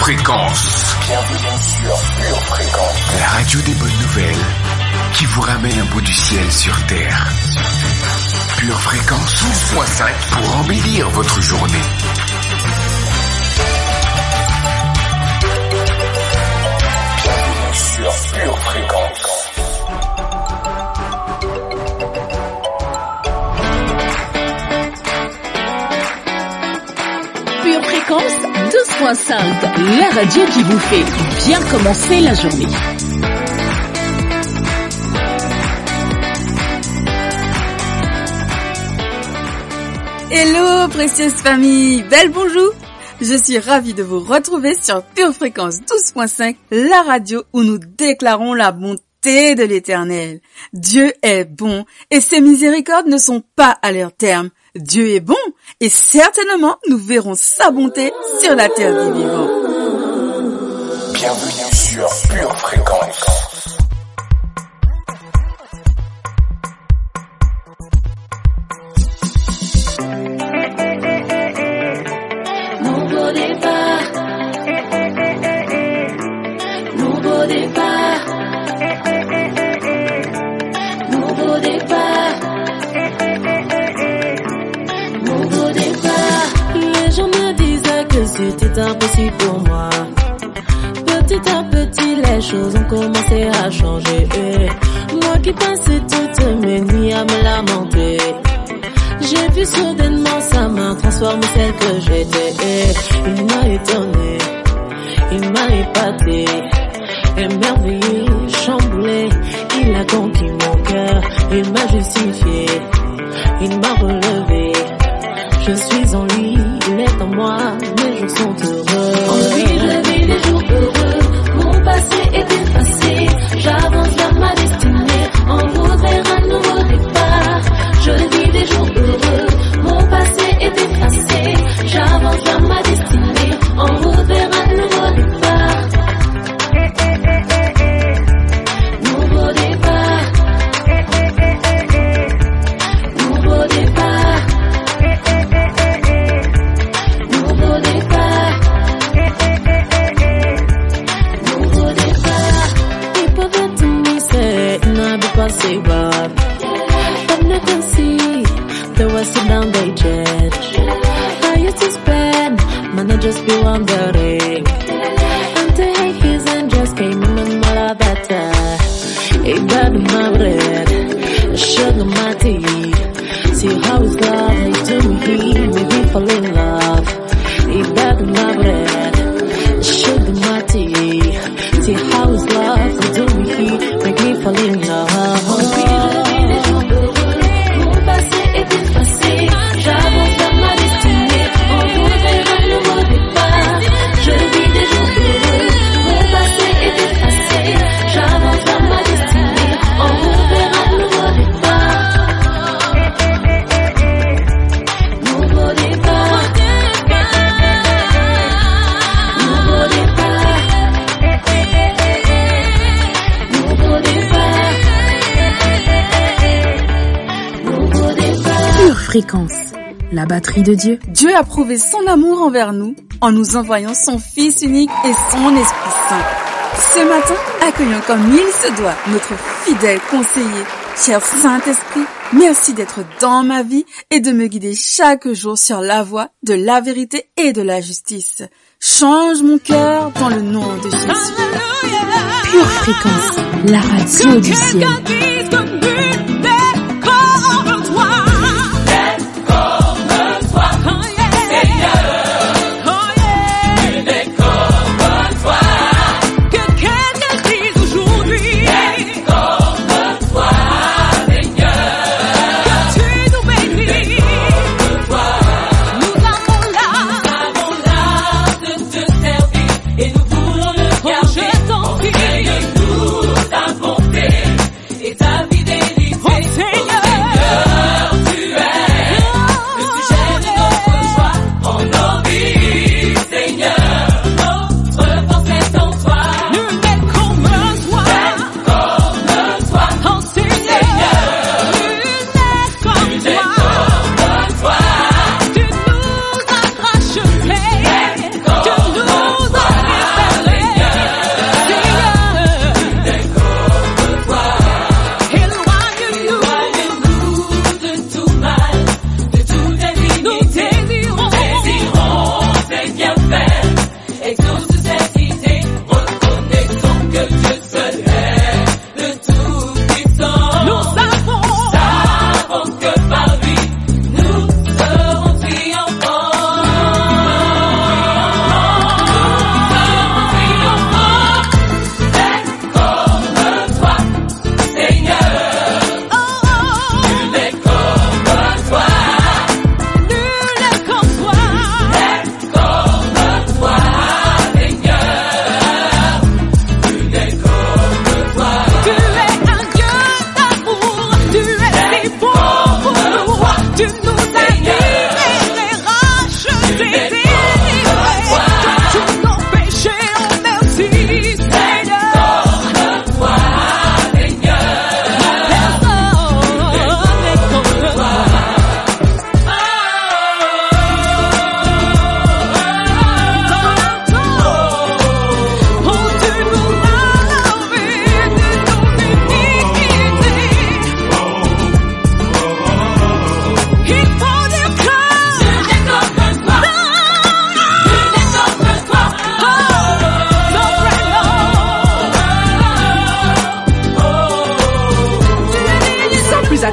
Fréquence. Bienvenue sur Pure Fréquence. La radio des bonnes nouvelles qui vous ramène un bout du ciel sur Terre. Pure Fréquence 12.5 pour embellir votre journée. Bienvenue sur Pure Fréquence. Pure Fréquence 12.5, la radio qui vous fait bien commencer la journée. Hello précieuse famille, belle bonjour. Je suis ravie de vous retrouver sur Pure Fréquence 12.5, la radio où nous déclarons la bonté de l'Éternel. Dieu est bon et ses miséricordes ne sont pas à leur terme. Dieu est bon et certainement nous verrons sa bonté sur la terre des vivants. Bienvenue sur Pure Fréquence. Nouveau départ, nouveau départ, nouveau départ, nouveau départ. Les gens me disaient que c'était impossible pour moi. Petit à petit, les choses ont commencé à changer. Moi qui passais toutes mes nuits à me lamenter, j'ai vu soudainement sa main transformer celle que j'étais. Il m'a étonné, il m'a épaté, émerveillé, chamboulé. Il a conquis mon cœur, il m'a justifié, il m'a relevé. Je suis en lui, il est en moi, mes jours sont heureux. En lui, je vis des jours heureux, mon passé est effacé. J'avance vers ma destinée, en route vers un nouveau départ. Je vis des jours heureux, mon passé est effacé. J'avance vers ma destinée, en route vers un nouveau départ. Nouveau départ, nouveau départ, nouveau départ, nouveau départ. People that to me say, nah, because they rob. But look and see, there was sit down they judge. I used to spend, man, I just be wondering. Until his angels came in and all of that. It got in my bread, sugar my tea. See how his love to me, he made me fall in love. It got in my bread, sugar my tea. See how his love to me, he made me fall in love. J'avance vers ma destinée, en route vers un nouveau départ. Je vis des jours heureux, mon passé est effacé. J'avance vers ma destinée, en route vers un nouveau départ. Nouveau départ, nouveau départ, nouveau départ, nouveau départ. Pure Fréquence, la batterie de Dieu. Dieu a prouvé son amour envers nous en nous envoyant son Fils unique et son Esprit Saint. Ce matin, accueillons comme il se doit notre fidèle conseiller. Cher Saint-Esprit, merci d'être dans ma vie et de me guider chaque jour sur la voie de la vérité et de la justice. Change mon cœur dans le nom de Jésus. Pure Fréquence, la radio du ciel. Je t'en prie, nous ta bonté et ta vie.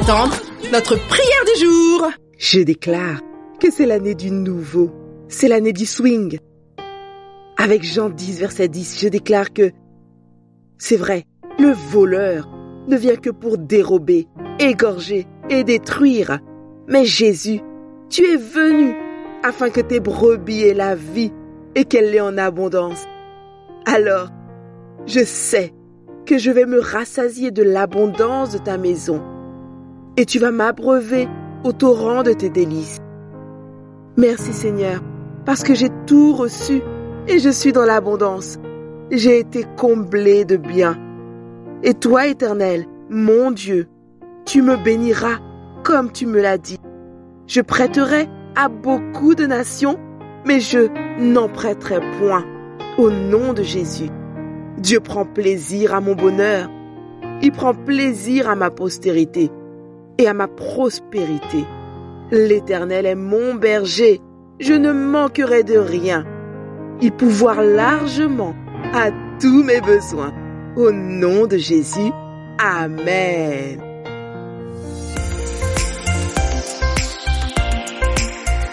attendre notre prière du jour. Je déclare que c'est l'année du nouveau, c'est l'année du swing. Avec Jean 10, verset 10, je déclare que c'est vrai, le voleur ne vient que pour dérober, égorger et détruire. Mais Jésus, tu es venu afin que tes brebis aient la vie et qu'elle l'ait en abondance. Alors, je sais que je vais me rassasier de l'abondance de ta maison et tu vas m'abreuver au torrent de tes délices. Merci Seigneur, parce que j'ai tout reçu et je suis dans l'abondance. J'ai été comblé de bien. Et toi, Éternel, mon Dieu, tu me béniras comme tu me l'as dit. Je prêterai à beaucoup de nations, mais je n'en prêterai point. Au nom de Jésus, Dieu prend plaisir à mon bonheur. Il prend plaisir à ma postérité et à ma prospérité. L'Éternel est mon berger. Je ne manquerai de rien. Il pourvoira largement à tous mes besoins. Au nom de Jésus, Amen.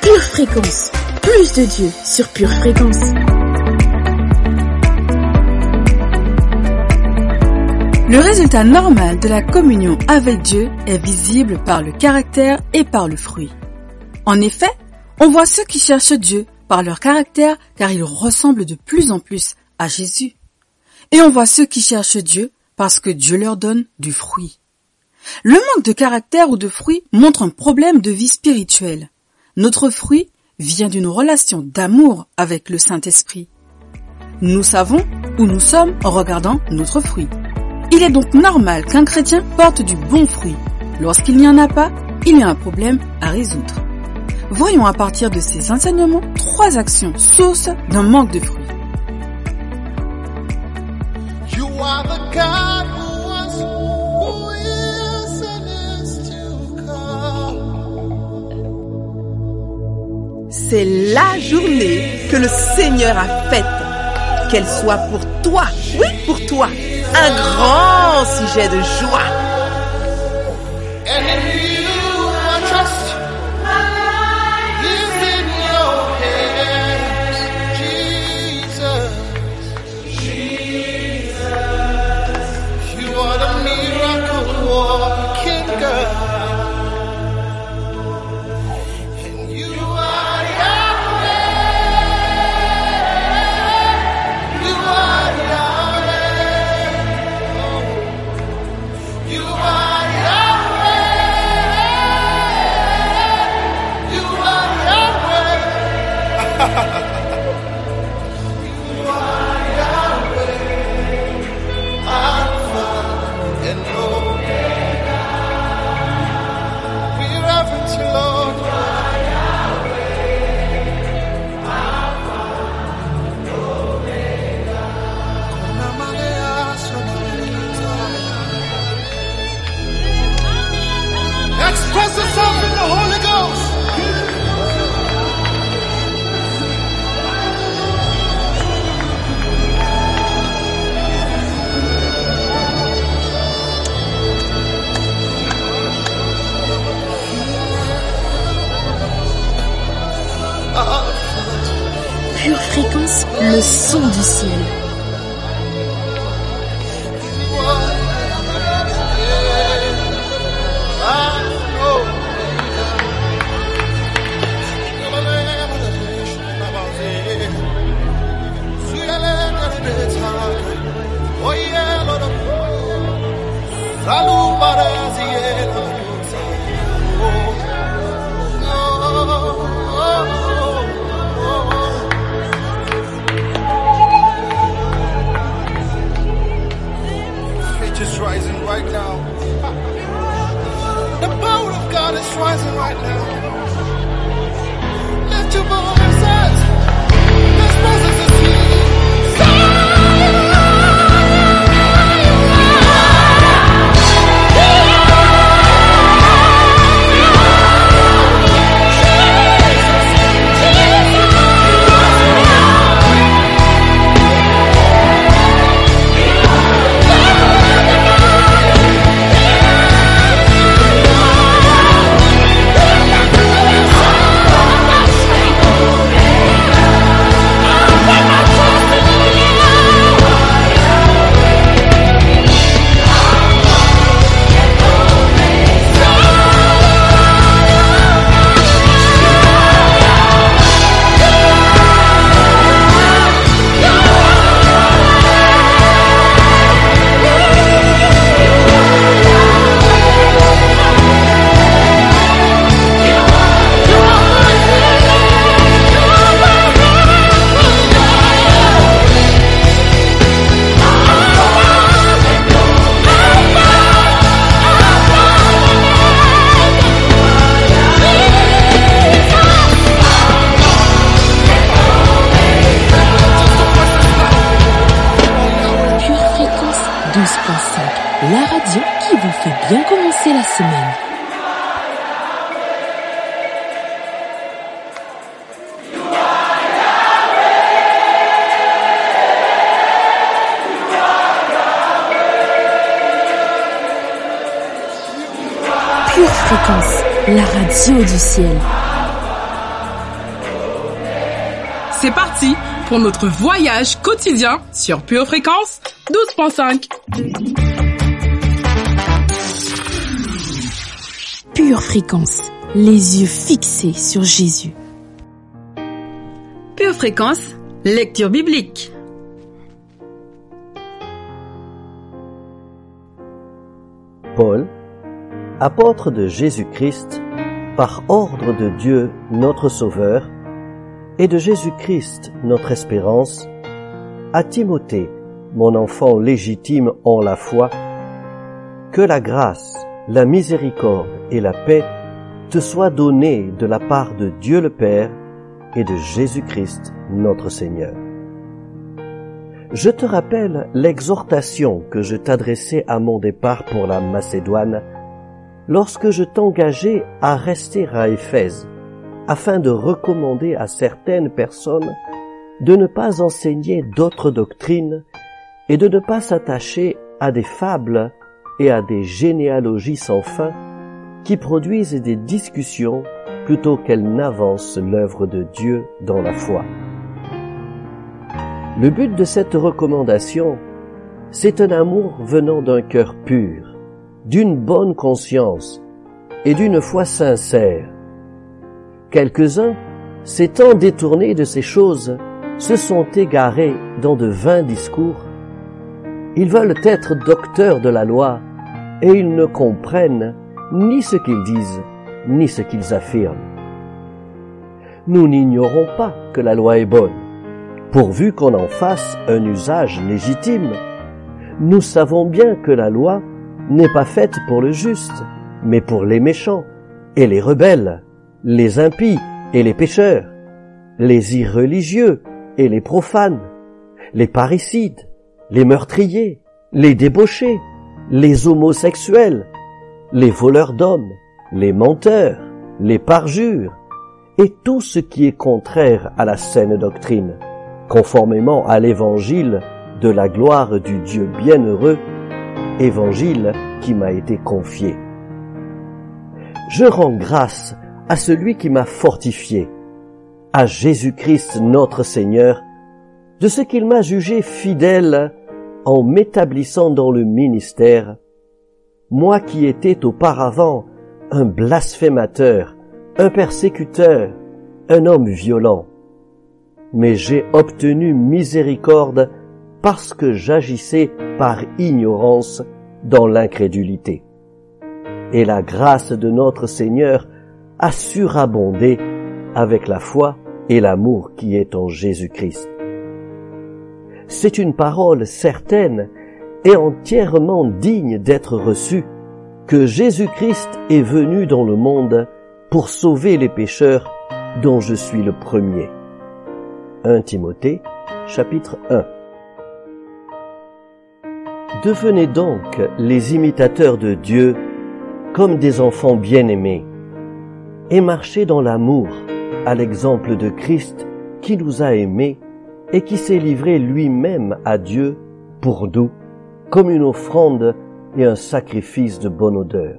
Pure Fréquence, plus de Dieu sur Pure Fréquence. Le résultat normal de la communion avec Dieu est visible par le caractère et par le fruit. En effet, on voit ceux qui cherchent Dieu par leur caractère car ils ressemblent de plus en plus à Jésus. Et on voit ceux qui cherchent Dieu parce que Dieu leur donne du fruit. Le manque de caractère ou de fruit montre un problème de vie spirituelle. Notre fruit vient d'une relation d'amour avec le Saint-Esprit. Nous savons où nous sommes en regardant notre fruit. Il est donc normal qu'un chrétien porte du bon fruit. Lorsqu'il n'y en a pas, il y a un problème à résoudre. Voyons à partir de ces enseignements 3 actions sources d'un manque de fruit. You are the God who was, who is, and is to come. C'est la journée que le Seigneur a faite. Qu'elle soit pour toi, oui, pour toi, un grand sujet de joie. And in you I trust. My life is in your hands, Jesus. You are the miracle working God. And you are Yahweh. You are Yahweh. Oh. You are Yahweh. You are Yahweh. You are Yahweh. Alpha and Omega. We reverence you, Lord. You are Yahweh. Alpha and Omega. Express yourself in the Holy Ghost. Pure Fréquence, le son du ciel. Fréquence, la radio du ciel. C'est parti pour notre voyage quotidien sur Pure Fréquence 12.5. Pure Fréquence, les yeux fixés sur Jésus. Pure Fréquence, lecture biblique. Paul, apôtre de Jésus-Christ, par ordre de Dieu notre Sauveur, et de Jésus-Christ notre espérance, à Timothée, mon enfant légitime en la foi, que la grâce, la miséricorde et la paix te soient données de la part de Dieu le Père et de Jésus-Christ notre Seigneur. Je te rappelle l'exhortation que je t'adressais à mon départ pour la Macédoine, lorsque je t'engageais à rester à Éphèse, afin de recommander à certaines personnes de ne pas enseigner d'autres doctrines et de ne pas s'attacher à des fables et à des généalogies sans fin qui produisent des discussions plutôt qu'elles n'avancent l'œuvre de Dieu dans la foi. Le but de cette recommandation, c'est un amour venant d'un cœur pur, d'une bonne conscience et d'une foi sincère. Quelques-uns, s'étant détournés de ces choses, se sont égarés dans de vains discours. Ils veulent être docteurs de la loi et ils ne comprennent ni ce qu'ils disent, ni ce qu'ils affirment. Nous n'ignorons pas que la loi est bonne, pourvu qu'on en fasse un usage légitime. Nous savons bien que la loi n'est pas faite pour le juste, mais pour les méchants et les rebelles, les impies et les pécheurs, les irreligieux et les profanes, les parricides, les meurtriers, les débauchés, les homosexuels, les voleurs d'hommes, les menteurs, les parjures, et tout ce qui est contraire à la saine doctrine, conformément à l'évangile de la gloire du Dieu bienheureux, évangile qui m'a été confié. Je rends grâce à celui qui m'a fortifié, à Jésus-Christ notre Seigneur, de ce qu'il m'a jugé fidèle en m'établissant dans le ministère, moi qui étais auparavant un blasphémateur, un persécuteur, un homme violent. Mais j'ai obtenu miséricorde parce que j'agissais par ignorance dans l'incrédulité. Et la grâce de notre Seigneur a surabondé avec la foi et l'amour qui est en Jésus-Christ. C'est une parole certaine et entièrement digne d'être reçue que Jésus-Christ est venu dans le monde pour sauver les pécheurs dont je suis le premier. 1 Timothée, chapitre 1. Devenez donc les imitateurs de Dieu comme des enfants bien-aimés et marchez dans l'amour à l'exemple de Christ qui nous a aimés et qui s'est livré lui-même à Dieu pour nous comme une offrande et un sacrifice de bonne odeur.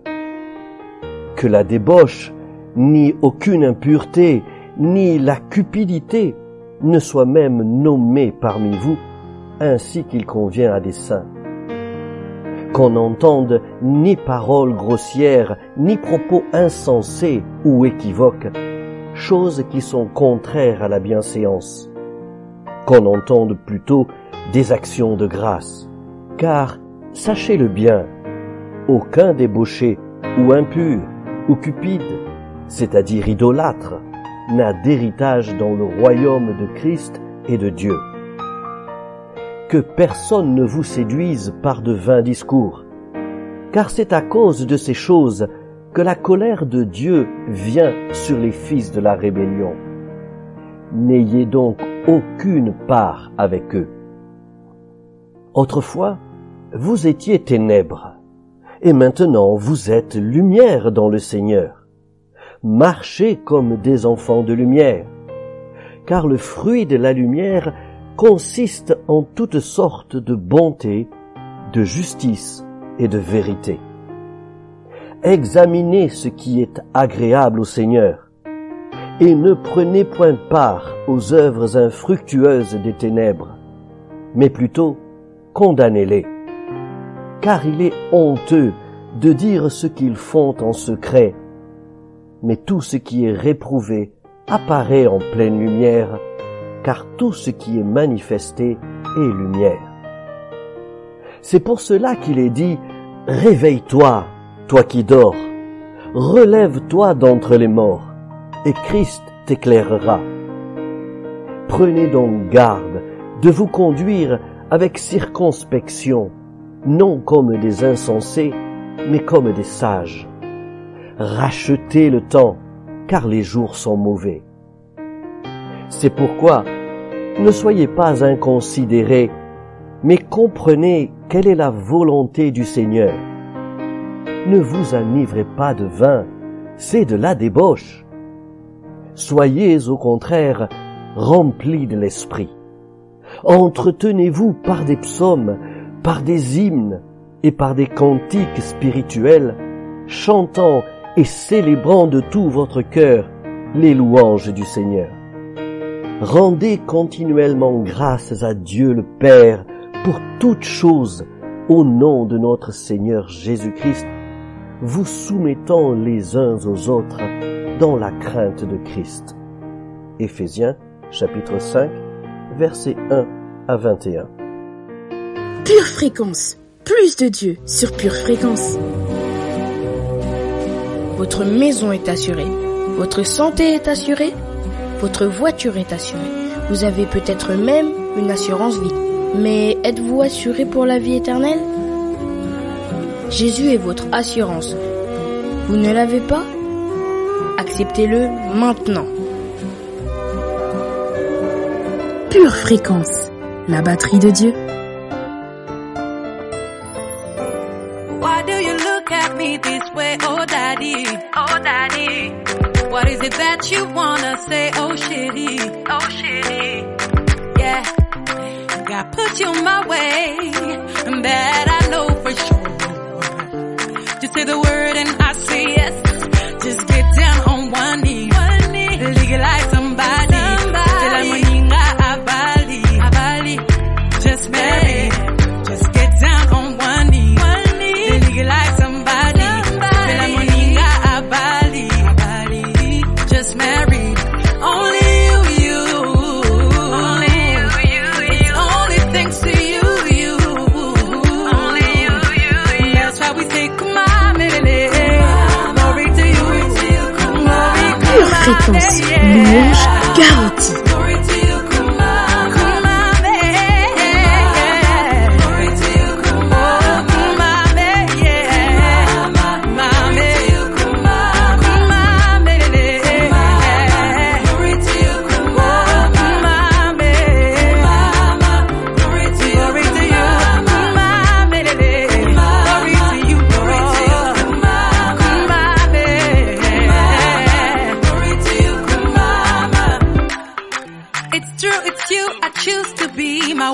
Que la débauche, ni aucune impureté, ni la cupidité ne soient même nommées parmi vous, ainsi qu'il convient à des saints. Qu'on n'entende ni paroles grossières, ni propos insensés ou équivoques, choses qui sont contraires à la bienséance. Qu'on entende plutôt des actions de grâce. Car, sachez-le bien, aucun débauché ou impur ou cupide, c'est-à-dire idolâtre, n'a d'héritage dans le royaume de Christ et de Dieu. Que personne ne vous séduise par de vains discours, car c'est à cause de ces choses que la colère de Dieu vient sur les fils de la rébellion. N'ayez donc aucune part avec eux. Autrefois, vous étiez ténèbres, et maintenant vous êtes lumière dans le Seigneur. Marchez comme des enfants de lumière, car le fruit de la lumière consiste en toutes sortes de bonté, de justice et de vérité. examinez ce qui est agréable au Seigneur, et ne prenez point part aux œuvres infructueuses des ténèbres, mais plutôt condamnez-les. Car il est honteux de dire ce qu'ils font en secret, mais tout ce qui est réprouvé apparaît en pleine lumière, car tout ce qui est manifesté est lumière. C'est pour cela qu'il est dit « Réveille-toi, toi qui dors, relève-toi d'entre les morts, et Christ t'éclairera. » Prenez donc garde de vous conduire avec circonspection, non comme des insensés, mais comme des sages. Rachetez le temps, car les jours sont mauvais. C'est pourquoi, ne soyez pas inconsidérés, mais comprenez quelle est la volonté du Seigneur. Ne vous enivrez pas de vin, c'est de la débauche. Soyez au contraire remplis de l'esprit. Entretenez-vous par des psaumes, par des hymnes et par des cantiques spirituels, chantant et célébrant de tout votre cœur les louanges du Seigneur. Rendez continuellement grâces à Dieu le Père pour toutes choses au nom de notre Seigneur Jésus-Christ, vous soumettant les uns aux autres dans la crainte de Christ. Éphésiens, chapitre 5, versets 1 à 21. Pure Fréquence, plus de Dieu sur Pure Fréquence. Votre maison est assurée, votre santé est assurée, votre voiture est assurée. Vous avez peut-être même une assurance vie. Mais êtes-vous assuré pour la vie éternelle? Jésus est votre assurance. Vous ne l'avez pas? Acceptez-le maintenant. Pure Fréquence, la batterie de Dieu. Why do you look at me this way, oh daddy? Oh daddy. What is it that you wanna say, oh shitty? Oh shitty. Yeah. God put you my way, and that I know for sure. Just say the word and I say yes. Just get down on one knee. Legalize somebody. Till I'm Abali. Just marry. Just get down on one knee. Legalize somebody. Till I'm Abali. Just marry. Only Fréquence, louange garantie.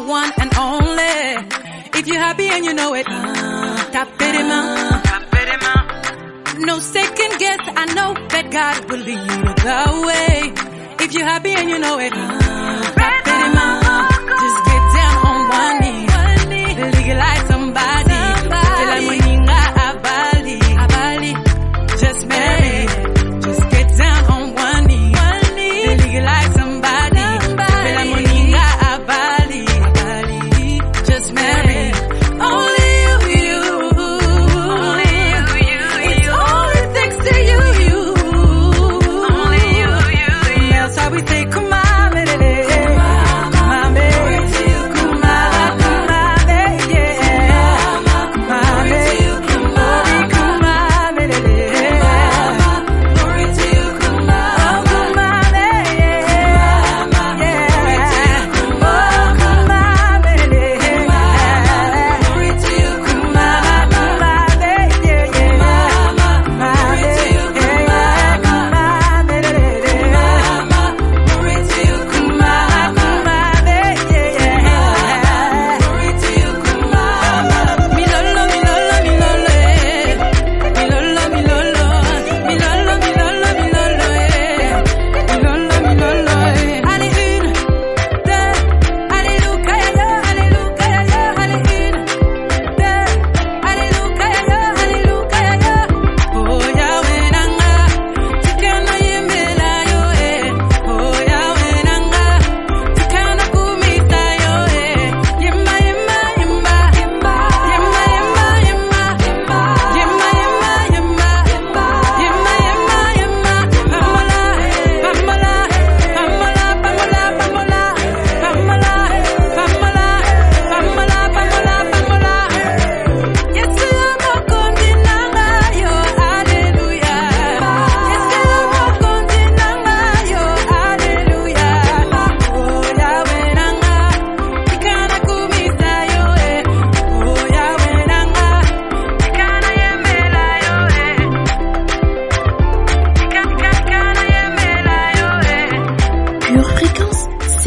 One and only. If you're happy and you know it, tap it in my. No second guess, I know that God will lead you the way. If you're happy and you know it, tap it in my. Just get down on one knee. Legalize somebody. Till I'm Abali. Just marry. Just get down on one knee. Legalize somebody. Till I'm Abali. Just marry. Only you. It's only thanks to you. Only you. That's how we say, come on, baby.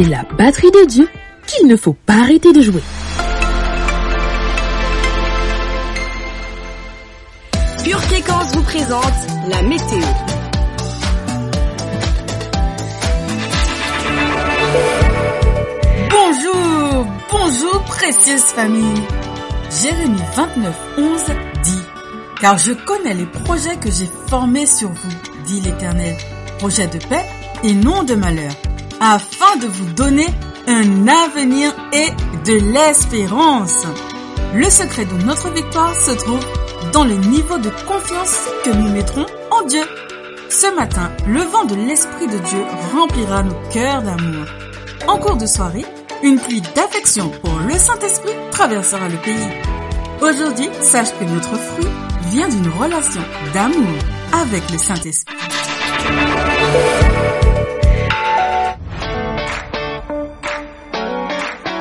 c'est la batterie de Dieu qu'il ne faut pas arrêter de jouer. Pure Fréquence vous présente la météo. Bonjour précieuse famille. Jérémie 29:11 dit: car je connais les projets que j'ai formés sur vous, dit l'Éternel, projets de paix et non de malheur, afin de vous donner un avenir et de l'espérance. Le secret de notre victoire se trouve dans le niveau de confiance que nous mettrons en Dieu. Ce matin, le vent de l'Esprit de Dieu remplira nos cœurs d'amour. En cours de soirée, une pluie d'affection pour le Saint-Esprit traversera le pays. Aujourd'hui, sache que notre fruit vient d'une relation d'amour avec le Saint-Esprit.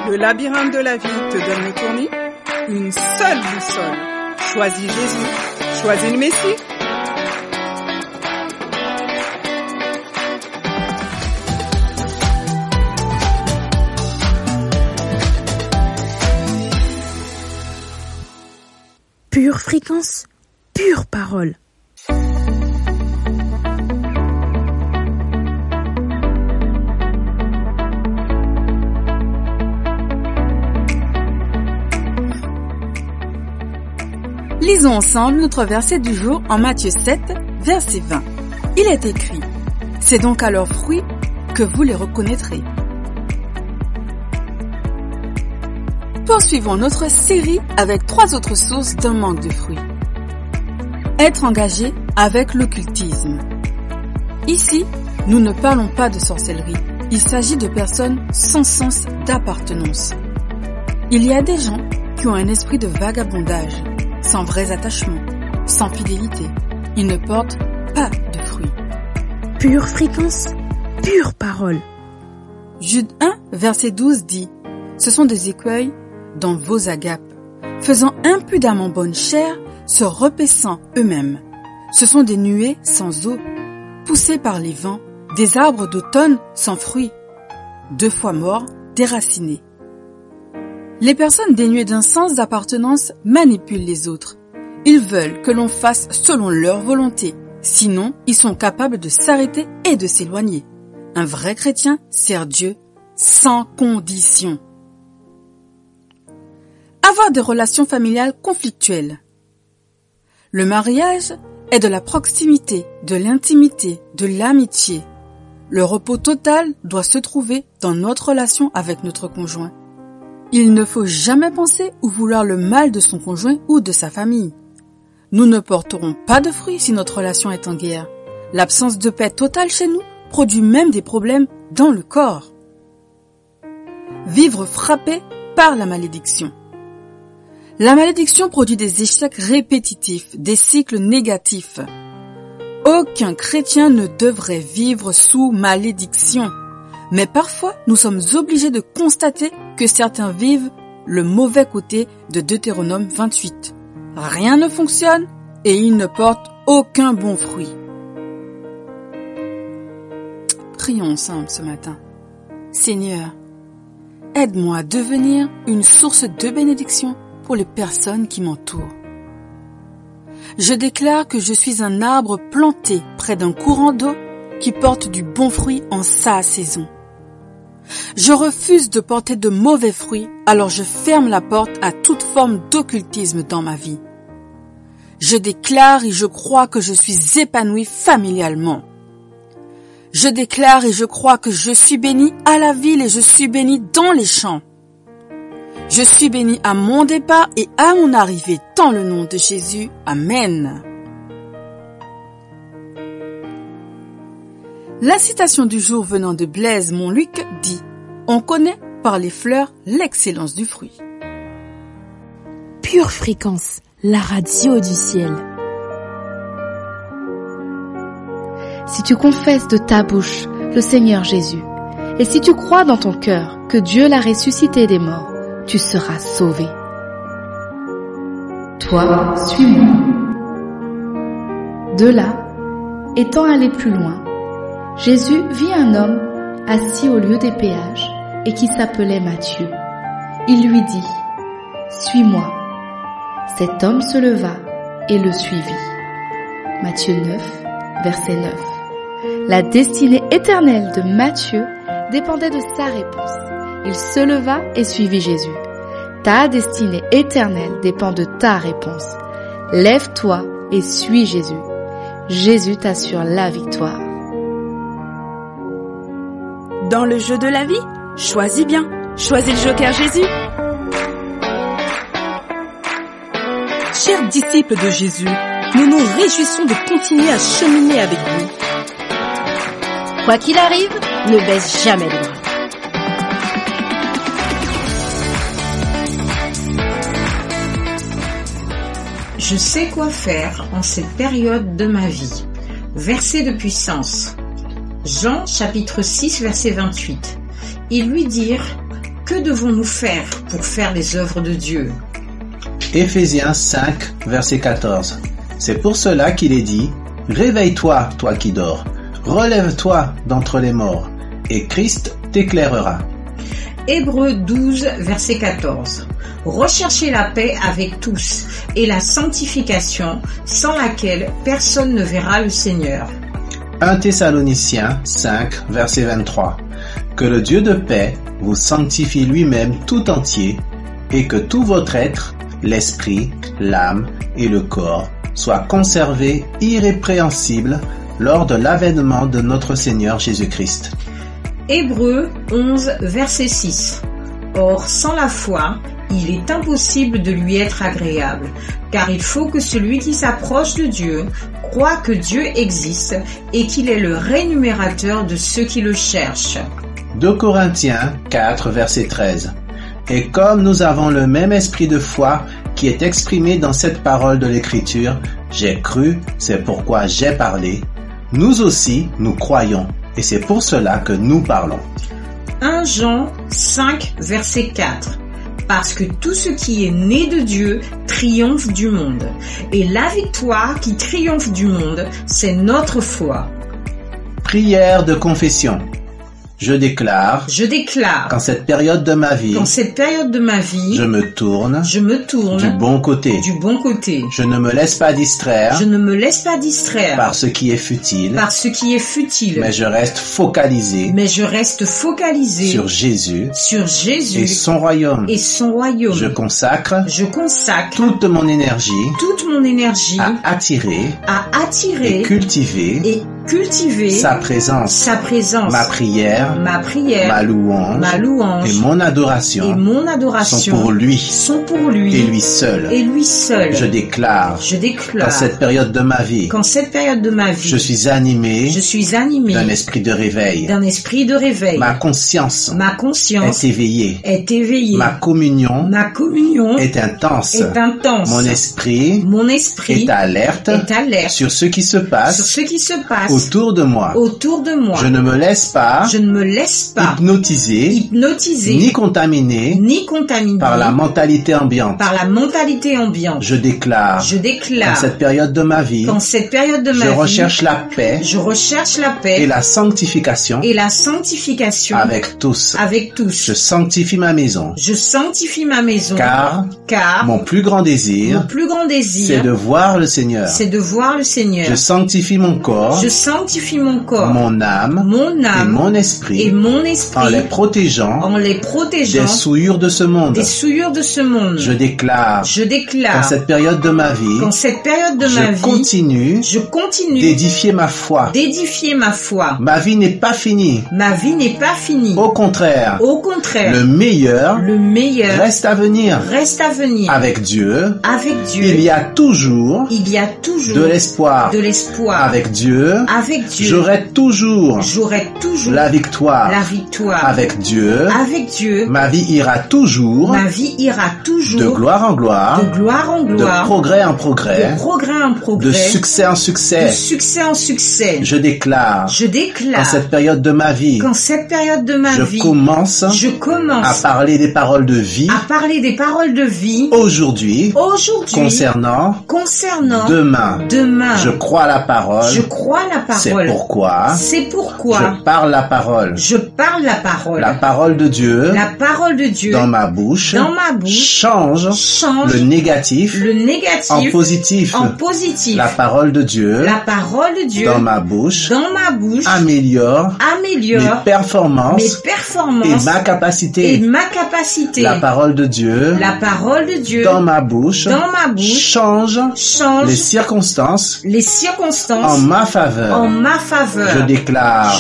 Le labyrinthe de la vie te donne le tournis. Une seule boussole. Choisis Jésus. Choisis le Messie. Pure Fréquence, pure parole. Lisons ensemble notre verset du jour en Matthieu 7, verset 20. Il est écrit: c'est donc à leurs fruits que vous les reconnaîtrez. Poursuivons notre série avec 3 autres sources d'un manque de fruits. Être engagé avec l'occultisme. Ici, nous ne parlons pas de sorcellerie. Il s'agit de personnes sans sens d'appartenance. Il y a des gens qui ont un esprit de vagabondage, sans vrais attachements, sans fidélité. Ils ne portent pas de fruits. Pure Fréquence, pure parole. Jude 1, verset 12 dit: ce sont des écueils dans vos agapes, faisant impudemment bonne chère, se repaissant eux-mêmes. Ce sont des nuées sans eau, poussées par les vents, des arbres d'automne sans fruits, 2 fois morts, déracinés. Les personnes dénuées d'un sens d'appartenance manipulent les autres. Ils veulent que l'on fasse selon leur volonté, sinon ils sont capables de s'arrêter et de s'éloigner. Un vrai chrétien sert Dieu sans condition. Avoir des relations familiales conflictuelles. Le mariage est de la proximité, de l'intimité, de l'amitié. Le repos total doit se trouver dans notre relation avec notre conjoint. Il ne faut jamais penser ou vouloir le mal de son conjoint ou de sa famille. Nous ne porterons pas de fruits si notre relation est en guerre. L'absence de paix totale chez nous produit même des problèmes dans le corps. Vivre frappé par la malédiction. La malédiction produit des échecs répétitifs, des cycles négatifs. Aucun chrétien ne devrait vivre sous malédiction. Mais parfois, nous sommes obligés de constater que certains vivent le mauvais côté de Deutéronome 28. Rien ne fonctionne et ils ne portent aucun bon fruit. Prions ensemble ce matin. Seigneur, aide-moi à devenir une source de bénédiction pour les personnes qui m'entourent. Je déclare que je suis un arbre planté près d'un courant d'eau qui porte du bon fruit en sa saison. Je refuse de porter de mauvais fruits, alors je ferme la porte à toute forme d'occultisme dans ma vie. Je déclare et je crois que je suis épanoui familialement. Je déclare et je crois que je suis béni à la ville et je suis béni dans les champs. Je suis béni à mon départ et à mon arrivée, dans le nom de Jésus. Amen. La citation du jour venant de Blaise Montluc dit: on connaît par les fleurs l'excellence du fruit. Pure Fréquence, la radio du ciel. Si tu confesses de ta bouche le Seigneur Jésus, et si tu crois dans ton cœur que Dieu l'a ressuscité des morts, tu seras sauvé. Toi, suis-moi. De là, étant allé plus loin, Jésus vit un homme assis au lieu des péages et qui s'appelait Matthieu. Il lui dit « Suis-moi ». Cet homme se leva et le suivit. Matthieu 9, verset 9. La destinée éternelle de Matthieu dépendait de sa réponse. Il se leva et suivit Jésus. Ta destinée éternelle dépend de ta réponse. Lève-toi et suis Jésus. Jésus t'assure la victoire. Dans le jeu de la vie, choisis bien. Choisis le joker Jésus. Chers disciples de Jésus, nous nous réjouissons de continuer à cheminer avec vous. Quoi qu'il arrive, ne baisse jamais les bras. Je sais quoi faire en cette période de ma vie. Verset de puissance. Jean chapitre 6 verset 28. Ils lui dirent: que devons-nous faire pour faire les œuvres de Dieu? Éphésiens 5 verset 14. C'est pour cela qu'il est dit: réveille-toi, toi qui dors, relève-toi d'entre les morts, et Christ t'éclairera. Hébreux 12 verset 14. Recherchez la paix avec tous et la sanctification, sans laquelle personne ne verra le Seigneur. 1 Thessaloniciens 5 verset 23. Que le Dieu de paix vous sanctifie lui-même tout entier, et que tout votre être, l'esprit, l'âme et le corps, soient conservés irrépréhensibles lors de l'avènement de notre Seigneur Jésus-Christ. Hébreux 11 verset 6. Or, sans la foi, il est impossible de lui être agréable, car il faut que celui qui s'approche de Dieu croit que Dieu existe et qu'il est le rémunérateur de ceux qui le cherchent. 2 Corinthiens 4 verset 13. Et comme nous avons le même esprit de foi qui est exprimé dans cette parole de l'Écriture, j'ai cru, c'est pourquoi j'ai parlé, nous aussi nous croyons, et c'est pour cela que nous parlons. 1 Jean 5 verset 4. Parce que tout ce qui est né de Dieu triomphe du monde. Et la victoire qui triomphe du monde, c'est notre foi. Prière de confession. Je déclare qu'en cette période de ma vie, je me tourne du bon côté. Je ne me laisse pas distraire par ce qui est futile, mais je reste focalisé sur Jésus et son royaume. Je consacre toute mon énergie à attirer et cultiver sa présence, ma prière, ma louange et mon adoration sont pour lui et lui seul. Je déclare qu'en cette période de ma vie, je suis animé d'un esprit de réveil. Ma conscience est éveillée. Ma communion est intense. Mon esprit est alerte sur ce qui se passe autour de moi. Je ne me laisse pas hypnotiser ni contaminer par la mentalité ambiante. Je déclare qu'en cette période de ma vie, je recherche la paix et la sanctification avec tous. Je sanctifie ma maison. Car mon plus grand désir, c'est de voir le Seigneur. Je sanctifie mon corps, mon âme et mon esprit en les protégeant des souillures de ce monde. Je déclare qu'en cette période de ma vie, je continue d'édifier ma foi. Ma vie n'est pas finie. Au contraire, le meilleur reste à venir. Avec Dieu, il y a toujours de l'espoir. Avec Dieu, j'aurai toujours la victoire. Avec Dieu, ma vie ira toujours de gloire en gloire, de progrès en progrès, de succès en succès. Je déclare qu'en cette période de ma vie, je commence à parler des paroles de vie aujourd'hui concernant demain. Je crois la parole. C'est pourquoi je parle la parole. La parole de Dieu. Dans ma bouche. Change le négatif. En positif. La parole de Dieu. Dans ma bouche. Améliore. Mes performances. Et ma capacité. La parole de Dieu. Dans ma bouche. Change les circonstances. En ma faveur. Je déclare.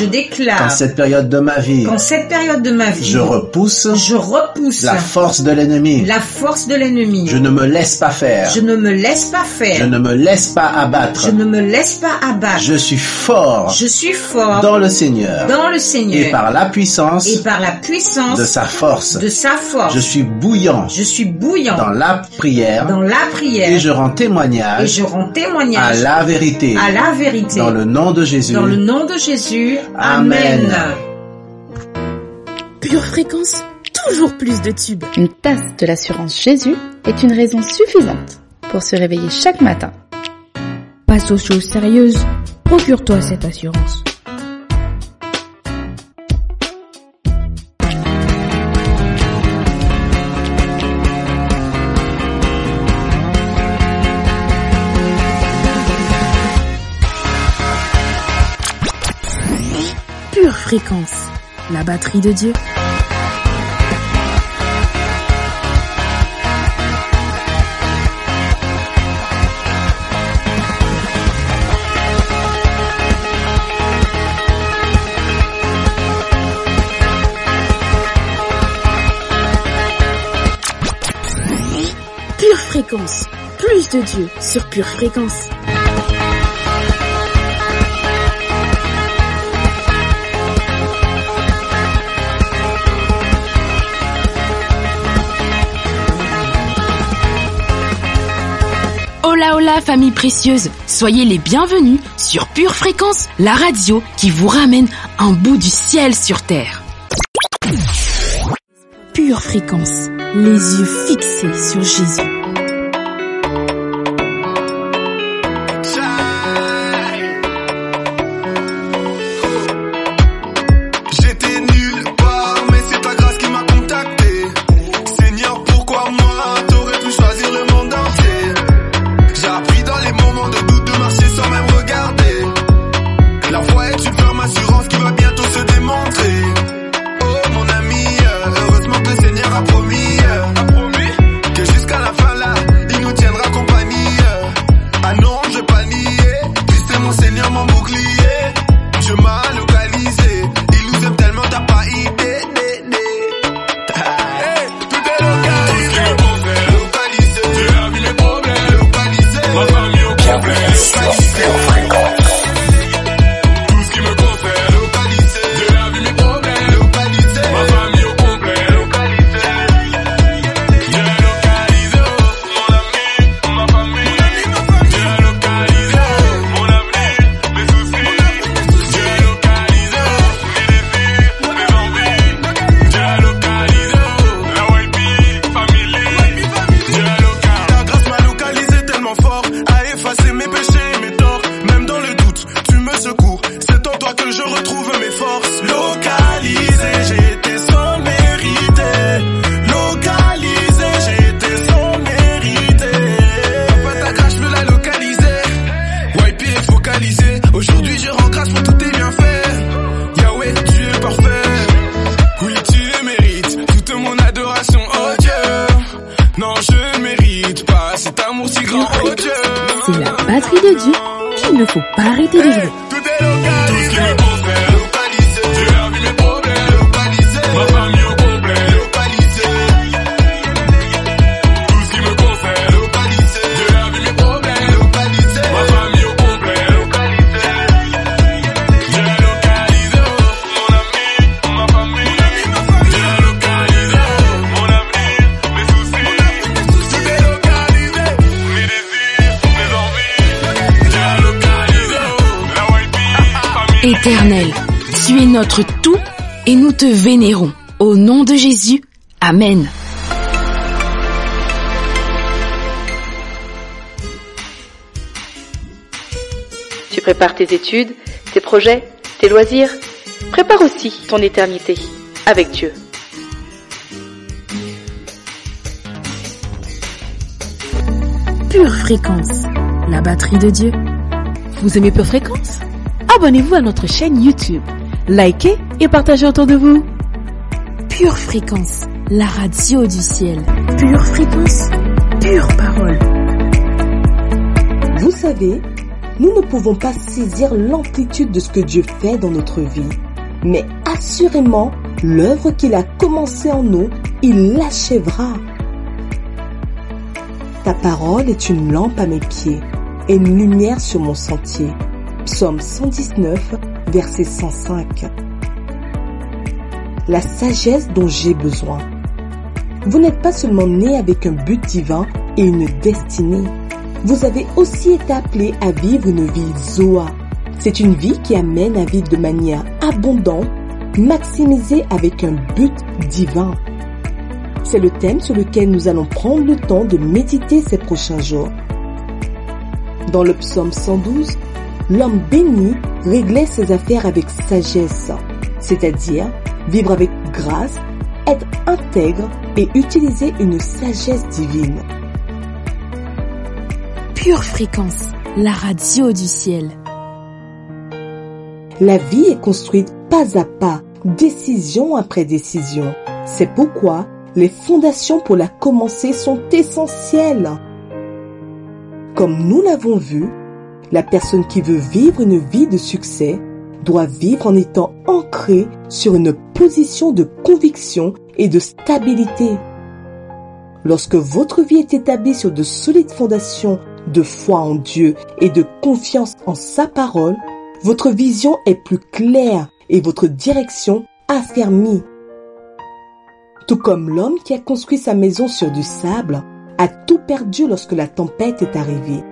Dans cette période de ma vie. Je repousse. La force de l'ennemi. Je ne me laisse pas faire. Je ne me laisse pas abattre. Je suis fort. Dans le Seigneur. Et par la puissance. De sa force. Je suis bouillant. Dans la prière. Et je rends témoignage. À la vérité. Dans le nom de Jésus. Amen. Pure Fréquence, toujours plus de tubes. Une tasse de l'assurance Jésus est une raison suffisante pour se réveiller chaque matin. Passe aux choses sérieuses, procure-toi cette assurance. Pure Fréquence, la batterie de Dieu. Pure Fréquence, plus de Dieu sur Pure Fréquence. Hola hola famille précieuse, soyez les bienvenus sur Pure Fréquence, la radio qui vous ramène un bout du ciel sur terre. Pure Fréquence, les yeux fixés sur Jésus. Éternel, tu es notre tout et nous te vénérons. Au nom de Jésus, Amen. Tu prépares tes études, tes projets, tes loisirs, prépare aussi ton éternité avec Dieu. Pure Fréquence, la batterie de Dieu. Vous aimez Pure Fréquence? Abonnez-vous à notre chaîne YouTube, likez et partagez autour de vous. Pure Fréquence, la radio du ciel. Pure Fréquence, pure parole. Vous savez, nous ne pouvons pas saisir l'amplitude de ce que Dieu fait dans notre vie. Mais assurément, l'œuvre qu'il a commencée en nous, il l'achèvera. Ta parole est une lampe à mes pieds et une lumière sur mon sentier. Psaume 119, verset 105. La sagesse dont j'ai besoin. Vous n'êtes pas seulement né avec un but divin et une destinée. Vous avez aussi été appelé à vivre une vie Zoa. C'est une vie qui amène à vivre de manière abondante, maximisée avec un but divin. C'est le thème sur lequel nous allons prendre le temps de méditer ces prochains jours. Dans le psaume 112, l'homme béni réglait ses affaires avec sagesse, c'est-à-dire vivre avec grâce, être intègre et utiliser une sagesse divine. Pure Fréquence, la radio du ciel. La vie est construite pas à pas, décision après décision. C'est pourquoi les fondations pour la commencer sont essentielles. Comme nous l'avons vu, la personne qui veut vivre une vie de succès doit vivre en étant ancrée sur une position de conviction et de stabilité. Lorsque votre vie est établie sur de solides fondations de foi en Dieu et de confiance en sa parole, votre vision est plus claire et votre direction affermie. Tout comme l'homme qui a construit sa maison sur du sable a tout perdu lorsque la tempête est arrivée.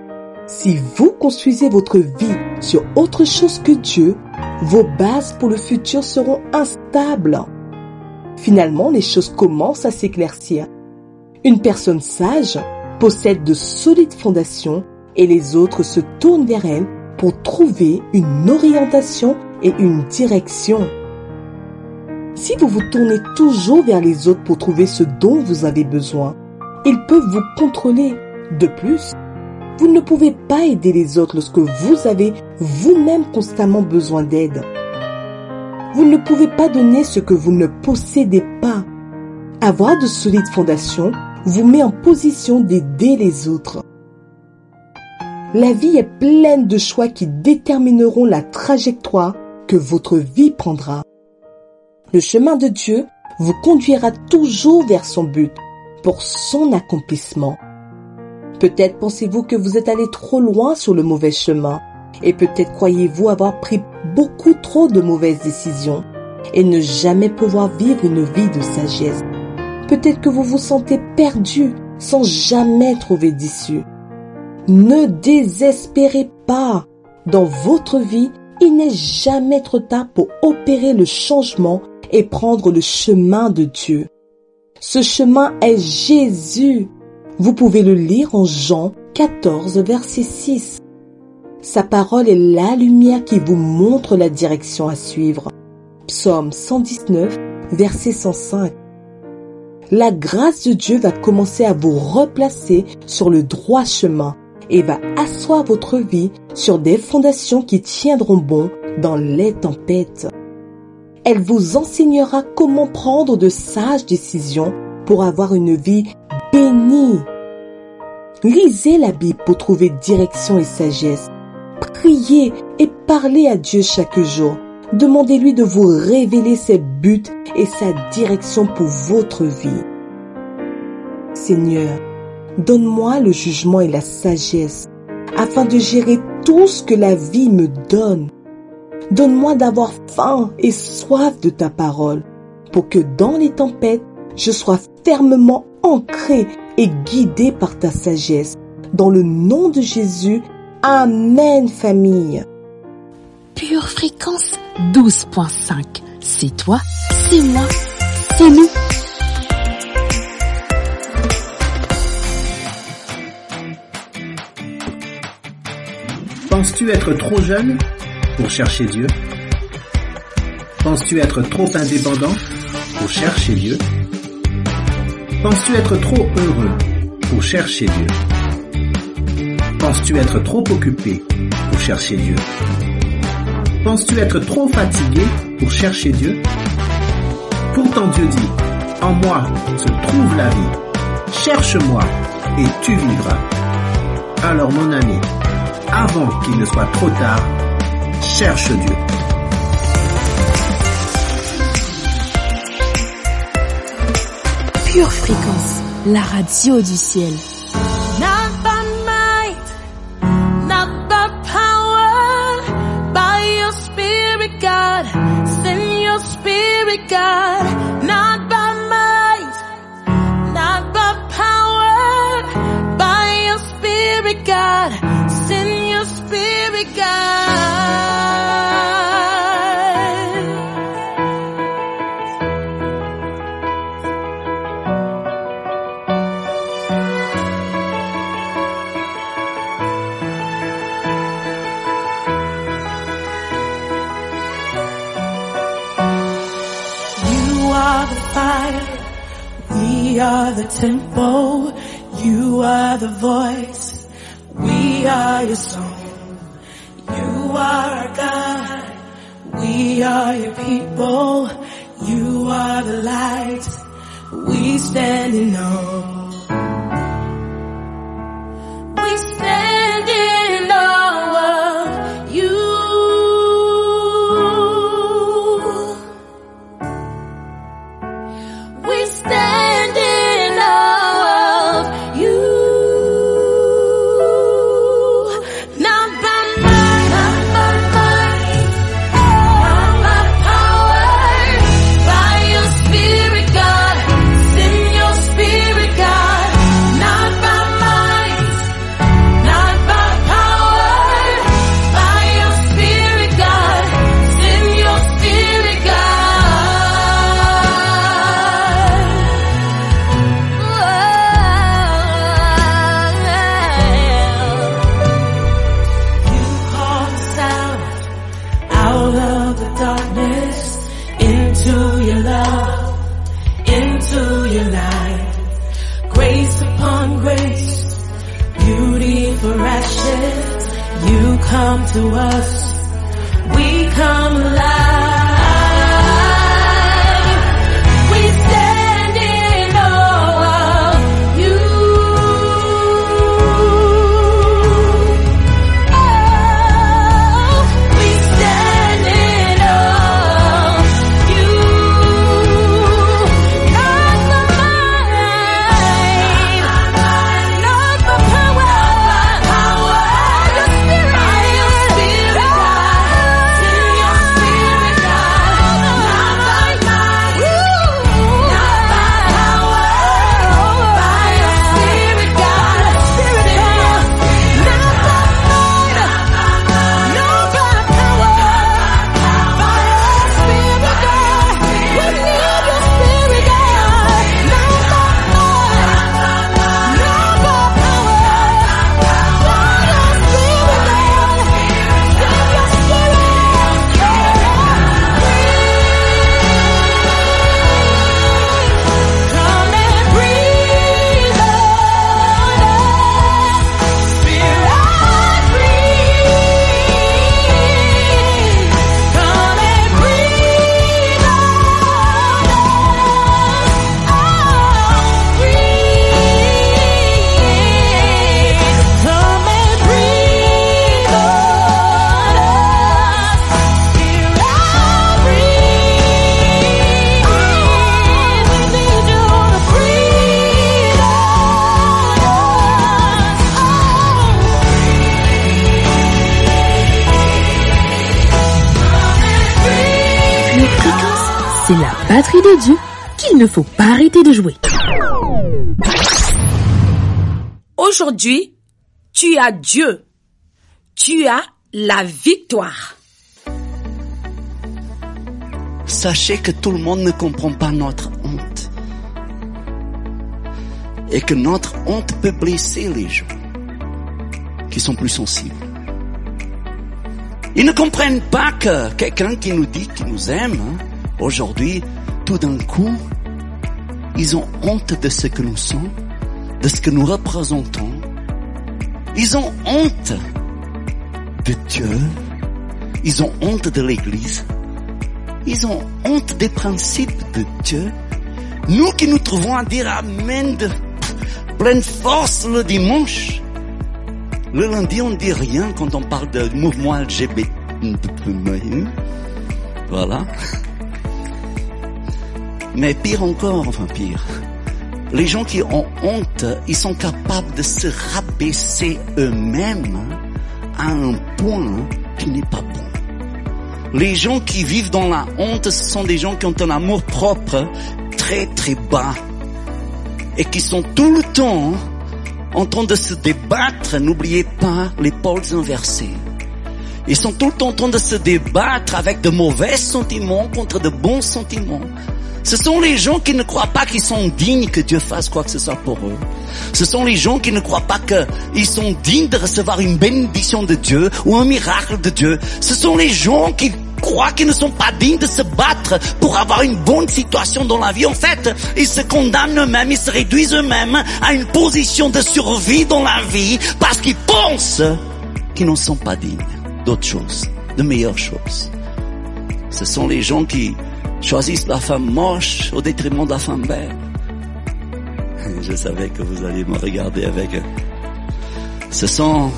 Si vous construisez votre vie sur autre chose que Dieu, vos bases pour le futur seront instables. Finalement, les choses commencent à s'éclaircir. Une personne sage possède de solides fondations et les autres se tournent vers elle pour trouver une orientation et une direction. Si vous vous tournez toujours vers les autres pour trouver ce dont vous avez besoin, ils peuvent vous contrôler. De plus, vous ne pouvez pas aider les autres lorsque vous avez vous-même constamment besoin d'aide. Vous ne pouvez pas donner ce que vous ne possédez pas. Avoir de solides fondations vous met en position d'aider les autres. La vie est pleine de choix qui détermineront la trajectoire que votre vie prendra. Le chemin de Dieu vous conduira toujours vers son but, pour son accomplissement. Peut-être pensez-vous que vous êtes allé trop loin sur le mauvais chemin, et peut-être croyez-vous avoir pris beaucoup trop de mauvaises décisions, et ne jamais pouvoir vivre une vie de sagesse. Peut-être que vous vous sentez perdu, sans jamais trouver d'issue. Ne désespérez pas. Dans votre vie, il n'est jamais trop tard pour opérer le changement et prendre le chemin de Dieu. Ce chemin est Jésus. Vous pouvez le lire en Jean 14, verset 6. Sa parole est la lumière qui vous montre la direction à suivre. Psaume 119, verset 105. La grâce de Dieu va commencer à vous replacer sur le droit chemin et va asseoir votre vie sur des fondations qui tiendront bon dans les tempêtes. Elle vous enseignera comment prendre de sages décisions pour avoir une vie bénie. Lisez la Bible pour trouver direction et sagesse. Priez et parlez à Dieu chaque jour. Demandez-lui de vous révéler ses buts et sa direction pour votre vie. Seigneur, donne-moi le jugement et la sagesse afin de gérer tout ce que la vie me donne. Donne-moi d'avoir faim et soif de ta parole pour que dans les tempêtes, je sois fermement ancré et guidé par ta sagesse. Dans le nom de Jésus, Amen famille. Pure Fréquence 12.5. C'est toi, c'est moi, c'est nous. Penses-tu être trop jeune pour chercher Dieu? Penses-tu être trop indépendant pour chercher Dieu? Penses-tu être trop heureux pour chercher Dieu? Penses-tu être trop occupé pour chercher Dieu? Penses-tu être trop fatigué pour chercher Dieu? Pourtant Dieu dit, en moi se trouve la vie. Cherche-moi et tu vivras. Alors mon ami, avant qu'il ne soit trop tard, cherche Dieu. Pure Fréquence, la radio du ciel. Not by might, not by power, by your spirit, God. Send your spirit, God. Not by might, not by power, by your spirit, God. Send your spirit, God. We are the tempo, you are the voice, we are your song. You are our God, we are your people, you are the light, we stand in awe. We stand in awe of you. We stand in awe of you. Not by might, not by might, not by power, by your spirit, God. Send your spirit, God. Not by might, not by power, by your spirit, God. Send your spirit, God. Out of the darkness, into your love, into your light. Grace upon grace, beauty for ashes. You come to us, we come alive. We stand in awe of you. We stand in awe of you. Not by might, not by power, your spirit, God. Send your spirit, God. Not by might, not by power, by your spirit, God. Send your spirit, not by might, not by power, by your spirit, God. We need your spirit, God. Not by might, not by power, by your spirit, God. Send your spirit. Come and breathe on us. Spirit, breathe. Come and breathe on us. Oh, breathe. Come and breathe on us. Spirit, breathe. We need you to breathe on Pure Fréquence, c'est la batterie de Dieu qu'il ne faut pas arrêter de jouer. Aujourd'hui, tu as Dieu. Tu as la victoire. Sachez que tout le monde ne comprend pas notre honte. Et que notre honte peut blesser les gens qui sont plus sensibles. Ils ne comprennent pas que quelqu'un qui nous dit qu'il nous aime, aujourd'hui, tout d'un coup, ils ont honte de ce que nous sommes, de ce que nous représentons. Ils ont honte de Dieu. Ils ont honte de l'Église. Ils ont honte des principes de Dieu. Nous qui nous trouvons à dire Amen de pleine force le dimanche. Le lundi, on ne dit rien quand on parle de mouvement LGBT. Voilà. Mais pire encore, les gens qui ont honte, ils sont capables de se rabaisser eux-mêmes à un point qui n'est pas bon. Les gens qui vivent dans la honte, ce sont des gens qui ont un amour propre très très bas et qui sont tout le temps en train de se débattre. N'oubliez pas les pôles inversés. Ils sont tout le temps en train de se débattre avec de mauvais sentiments contre de bons sentiments. Ce sont les gens qui ne croient pas qu'ils sont dignes que Dieu fasse quoi que ce soit pour eux. Ce sont les gens qui ne croient pas qu'ils sont dignes de recevoir une bénédiction de Dieu ou un miracle de Dieu. Ce sont les gens qui croient qu'ils ne sont pas dignes de se battre pour avoir une bonne situation dans la vie. En fait, ils se condamnent eux-mêmes, ils se réduisent eux-mêmes à une position de survie dans la vie parce qu'ils pensent qu'ils ne sont pas dignes d'autres choses, de meilleures choses. Ce sont les gens qui choisissent la femme moche au détriment de la femme belle. Je savais que vous alliez me regarder avec. Ce sont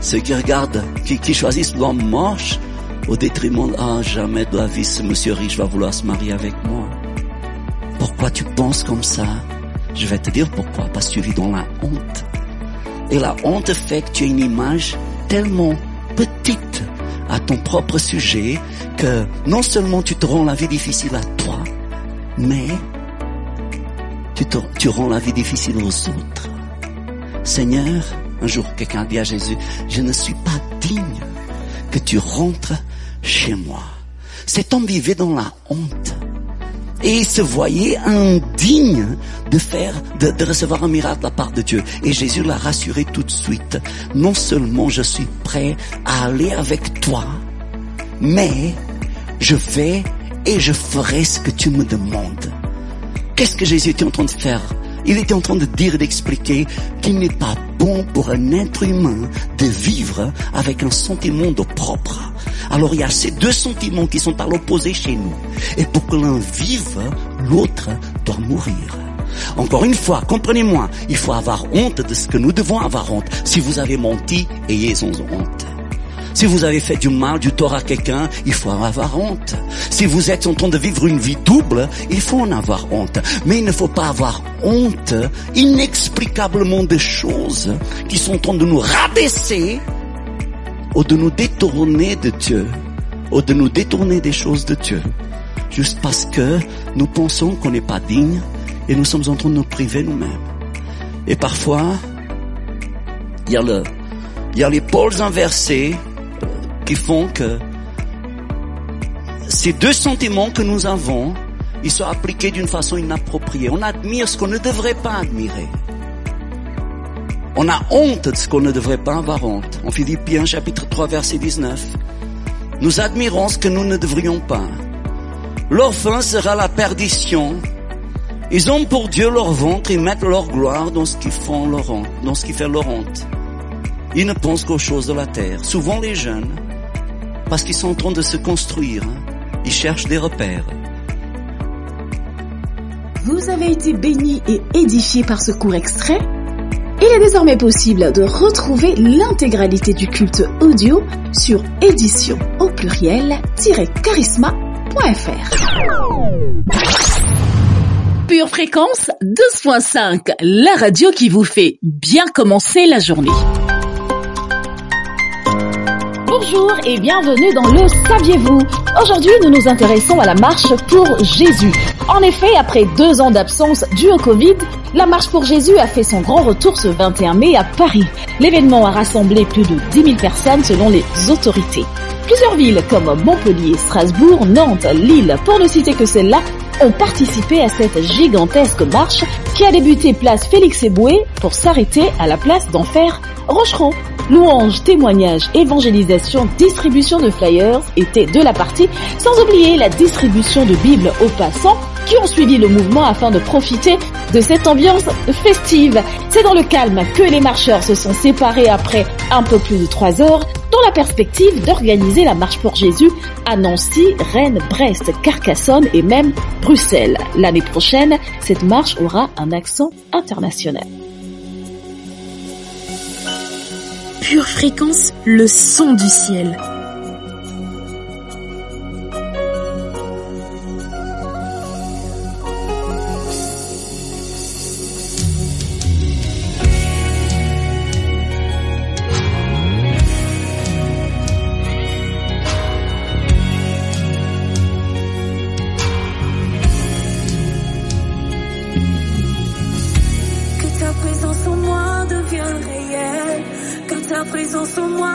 ceux qui regardent, qui choisissent l'homme moche au détriment de jamais de la vie ce monsieur riche va vouloir se marier avec moi. Pourquoi tu penses comme ça? Je vais te dire pourquoi. Parce que tu vis dans la honte. Et la honte fait que tu as une image tellement petite à ton propre sujet que non seulement tu te rends la vie difficile à toi, mais tu rends la vie difficile aux autres. Seigneur, un jour quelqu'un a dit à Jésus, je ne suis pas digne que tu rentres chez moi. Cet homme vivait dans la honte. Et il se voyait indigne de recevoir un miracle de la part de Dieu. Et Jésus l'a rassuré tout de suite. Non seulement je suis prêt à aller avec toi, mais je vais et je ferai ce que tu me demandes. Qu'est-ce que Jésus était en train de faire? Il était en train de dire et d'expliquer qu'il n'est pas bon pour un être humain de vivre avec un sentiment de propre. Alors il y a ces deux sentiments qui sont à l'opposé chez nous. Et pour que l'un vive, l'autre doit mourir. Encore une fois, comprenez-moi, il faut avoir honte de ce que nous devons avoir honte. Si vous avez menti, ayez-en honte. Si vous avez fait du mal, du tort à quelqu'un, il faut en avoir honte. Si vous êtes en train de vivre une vie double, il faut en avoir honte. Mais il ne faut pas avoir honte inexplicablement des choses qui sont en train de nous rabaisser ou de nous détourner de Dieu, ou de nous détourner des choses de Dieu. Juste parce que nous pensons qu'on n'est pas digne et nous sommes en train de nous priver nous-mêmes. Et parfois, il y a les pôles inversés qui font que ces deux sentiments que nous avons, ils sont appliqués d'une façon inappropriée. On admire ce qu'on ne devrait pas admirer. On a honte de ce qu'on ne devrait pas avoir honte. En Philippiens chapitre 3 verset 19. Nous admirons ce que nous ne devrions pas. Leur fin sera la perdition. Ils ont pour Dieu leur ventre et mettent leur gloire dans ce qui font leur honte, dans ce qui fait leur honte. Ils ne pensent qu'aux choses de la terre. Souvent les jeunes, parce qu'ils sont en train de se construire, ils cherchent des repères. Vous avez été bénis et édifiés par ce court extrait? Il est désormais possible de retrouver l'intégralité du culte audio sur édition au pluriel-charisma.fr. Pure Fréquence 12.5, la radio qui vous fait bien commencer la journée. Bonjour et bienvenue dans le Saviez-vous? Aujourd'hui, nous nous intéressons à la marche pour Jésus. En effet, après 2 ans d'absence due au Covid, la marche pour Jésus a fait son grand retour ce 21 mai à Paris. L'événement a rassemblé plus de 10 000 personnes selon les autorités. Plusieurs villes comme Montpellier, Strasbourg, Nantes, Lille, pour ne citer que celles-là, ont participé à cette gigantesque marche qui a débuté place Félix-Éboué pour s'arrêter à la place d'Enfer Rochereau. Louanges, témoignages, évangélisation, distribution de flyers étaient de la partie, sans oublier la distribution de Bibles aux passants qui ont suivi le mouvement afin de profiter de cette ambiance festive. C'est dans le calme que les marcheurs se sont séparés après un peu plus de 3 heures, dans la perspective d'organiser la marche pour Jésus à Nancy, Rennes, Brest, Carcassonne et même Bruxelles. L'année prochaine, cette marche aura un accent international. Pure Fréquence, le son du ciel. Présence en moi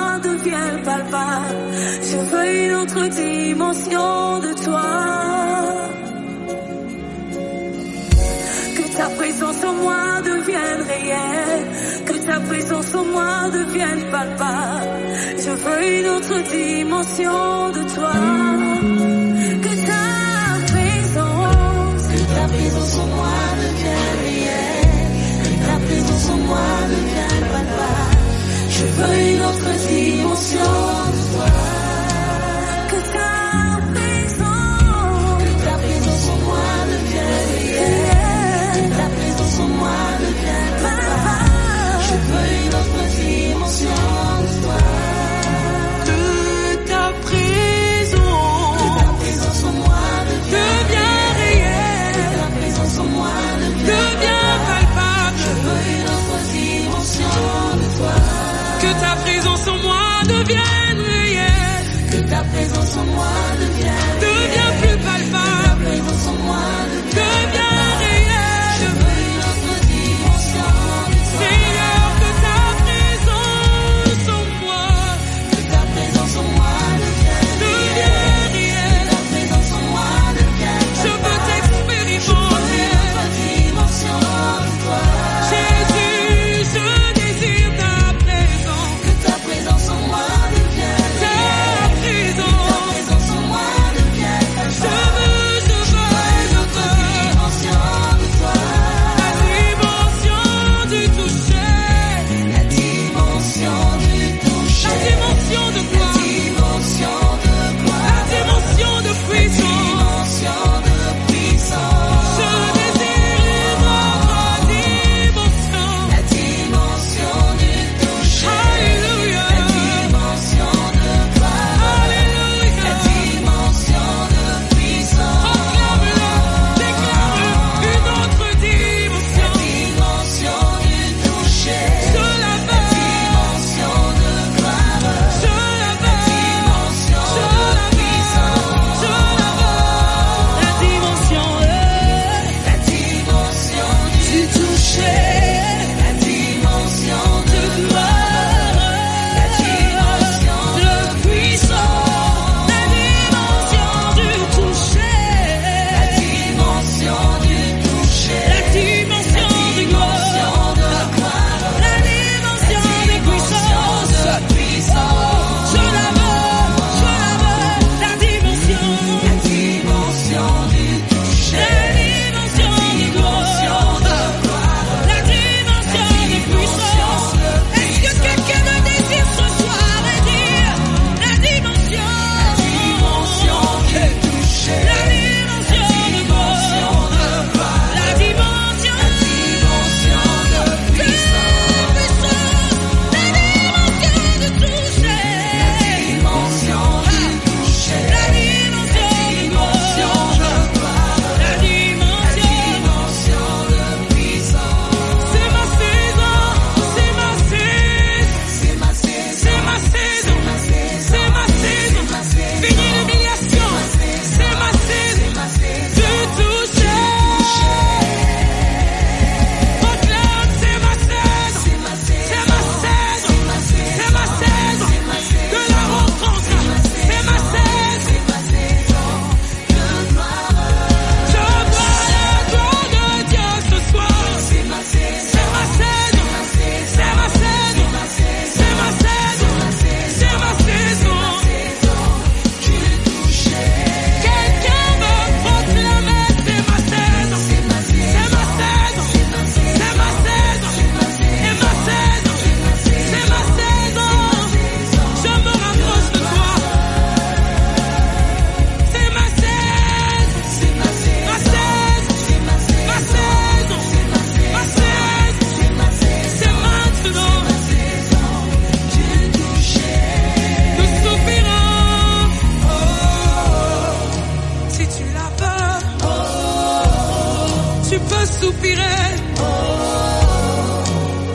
suffirait.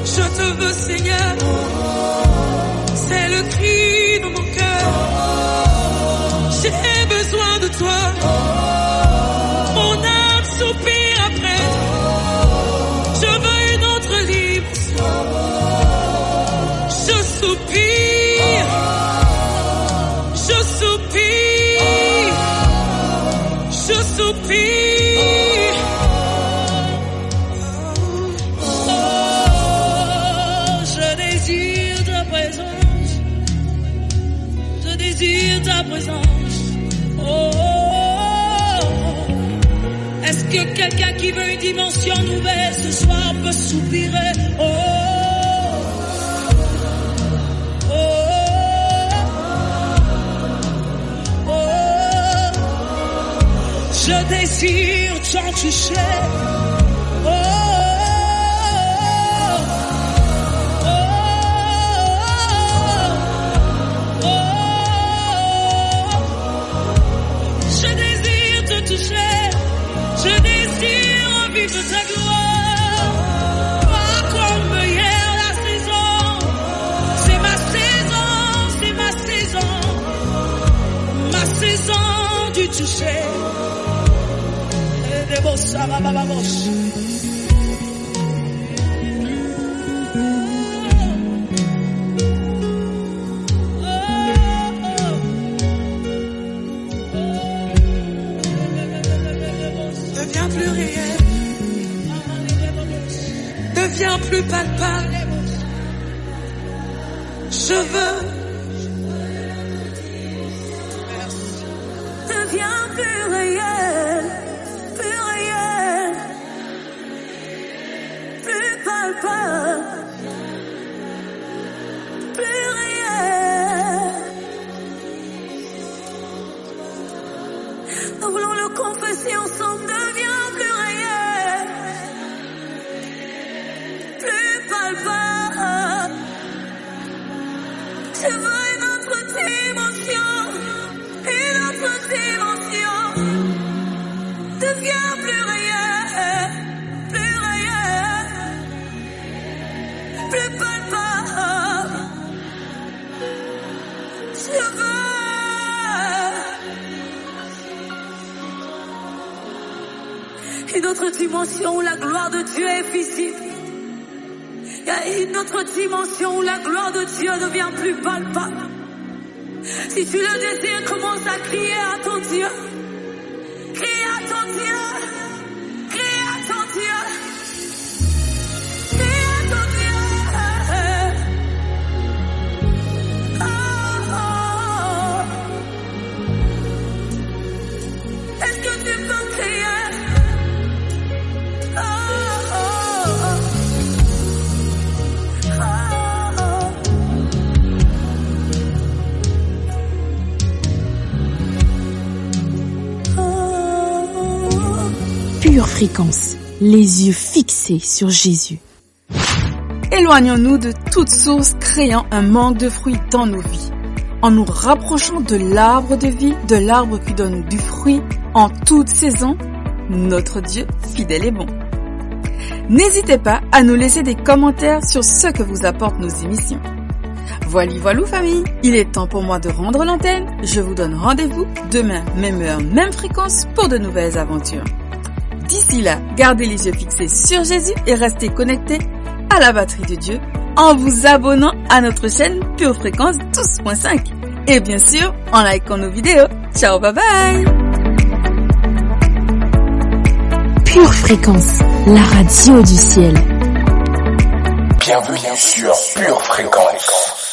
Je te veux, Seigneur. C'est le cri de mon cœur. J'ai besoin de toi. Mon âme soupire après. Je veux une autre dimension. Je soupire. Je soupire. Je soupire. Oh, je désire ta présence. Je désire ta présence. Oh. Est-ce que quelqu'un qui veut une dimension nouvelle ce soir peut soupirer? Oh, oh, oh, oh. Je désire t'en toucher. Oh, oh, oh, oh. Je désire te toucher. Je désire vivre ta gloire. Pas comme hier la saison. C'est ma saison, c'est ma saison. Ma saison du toucher. Et des beaux sabababos. Deviens plus réel, deviens plus palpable. Je veux, deviens plus réel, plus palpable, plus réel. Nous voulons le confesser ensemble. Deviens plus réel, plus palpable. Je veux une autre dimension, une autre dimension. Deviens plus réel, plus palpable. Je veux. Une autre dimension où la gloire de Dieu est visible. Il y a une autre dimension où la gloire de Dieu devient plus palpable. Si tu le désires, commence à crier à ton Dieu. Crie à ton Dieu. Crie à ton Dieu. Crie à ton Dieu. Oh, oh. Est-ce que tu peux crier? Pure fréquence, les yeux fixés sur Jésus. Éloignons-nous de toute source créant un manque de fruits dans nos vies, en nous rapprochant de l'arbre de vie, de l'arbre qui donne du fruit en toute saison, notre Dieu fidèle et bon. N'hésitez pas à nous laisser des commentaires sur ce que vous apportent nos émissions. Voilou famille, il est temps pour moi de rendre l'antenne. Je vous donne rendez-vous demain, même heure, même fréquence pour de nouvelles aventures. D'ici là, gardez les yeux fixés sur Jésus et restez connectés à la batterie de Dieu en vous abonnant à notre chaîne Pure Fréquence 12.5 et bien sûr en likant nos vidéos. Ciao, bye bye. Pure Fréquence, la radio du ciel. Bienvenue sur Pure Fréquence.